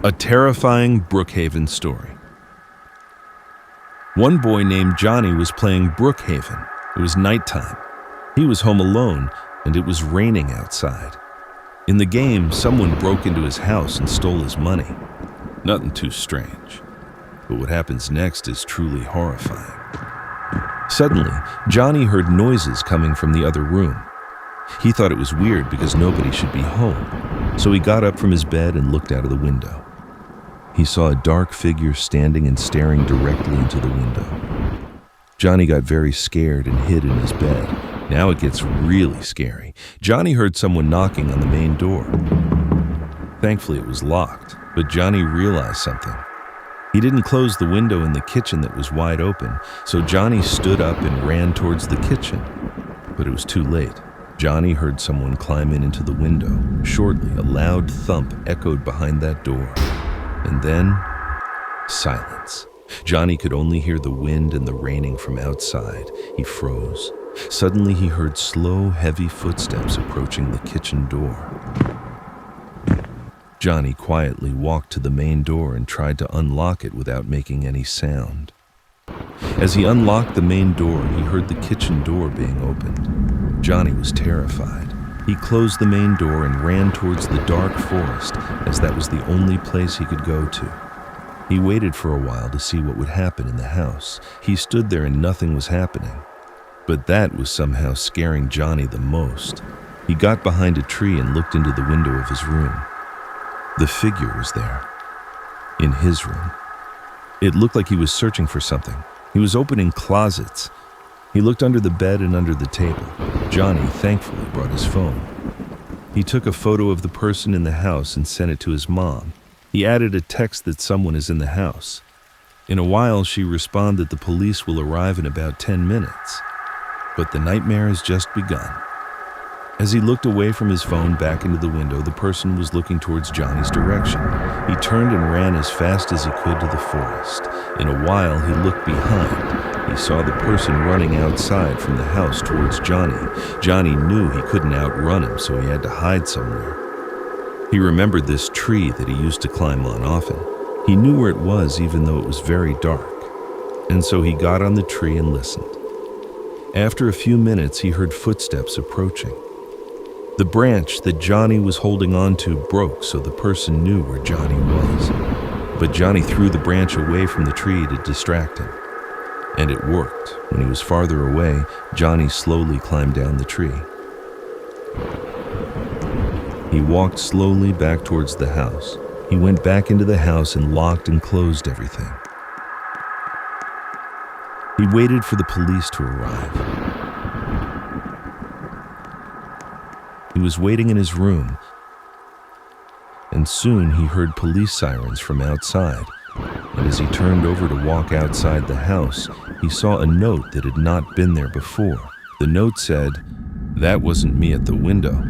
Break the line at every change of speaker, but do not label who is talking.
A terrifying Brookhaven story. One boy named Johnnie was playing Brookhaven. It was nighttime. He was home alone, and it was raining outside. In the game, someone broke into his house and stole his money. Nothing too strange. But what happens next is truly horrifying. Suddenly, Johnnie heard noises coming from the other room. He thought it was weird because nobody should be home, so he got up from his bed and looked out of the window. He saw a dark figure standing and staring directly into the window. Johnnie got very scared and hid in his bed. Now it gets really scary. Johnnie heard someone knocking on the main door. Thankfully, it was locked, but Johnnie realized something. He didn't close the window in the kitchen that was wide open, so Johnnie stood up and ran towards the kitchen. But it was too late. Johnnie heard someone climb into the window. Shortly, a loud thump echoed behind that door. And then, silence. Johnnie could only hear the wind and the raining from outside. He froze. Suddenly, he heard slow, heavy footsteps approaching the kitchen door. Johnnie quietly walked to the main door and tried to unlock it without making any sound. As he unlocked the main door, he heard the kitchen door being opened. Johnnie was terrified. He closed the main door and ran towards the dark forest, as that was the only place he could go to. He waited for a while to see what would happen in the house. He stood there and nothing was happening. But that was somehow scaring Johnnie the most. He got behind a tree and looked into the window of his room. The figure was there, in his room. It looked like he was searching for something. He was opening closets. He looked under the bed and under the table. Johnnie thankfully brought his phone. He took a photo of the person in the house and sent it to his mom. He added a text that someone is in the house. In a while, she responded the police will arrive in about 10 minutes. But the nightmare has just begun. As he looked away from his phone back into the window, the person was looking towards Johnnie's direction. He turned and ran as fast as he could to the forest. In a while, he looked behind. He saw the person running outside from the house towards Johnnie. Johnnie knew he couldn't outrun him, so he had to hide somewhere. He remembered this tree that he used to climb on often. He knew where it was, even though it was very dark. And so he got on the tree and listened. After a few minutes, he heard footsteps approaching. The branch that Johnnie was holding on to broke, so the person knew where Johnnie was. But Johnnie threw the branch away from the tree to distract him. And it worked. When he was farther away, Johnnie slowly climbed down the tree. He walked slowly back towards the house. He went back into the house and locked and closed everything. He waited for the police to arrive. He was waiting in his room, and soon he heard police sirens from outside. And as he turned over to walk outside the house, he saw a note that had not been there before. The note said, "That wasn't me at the window.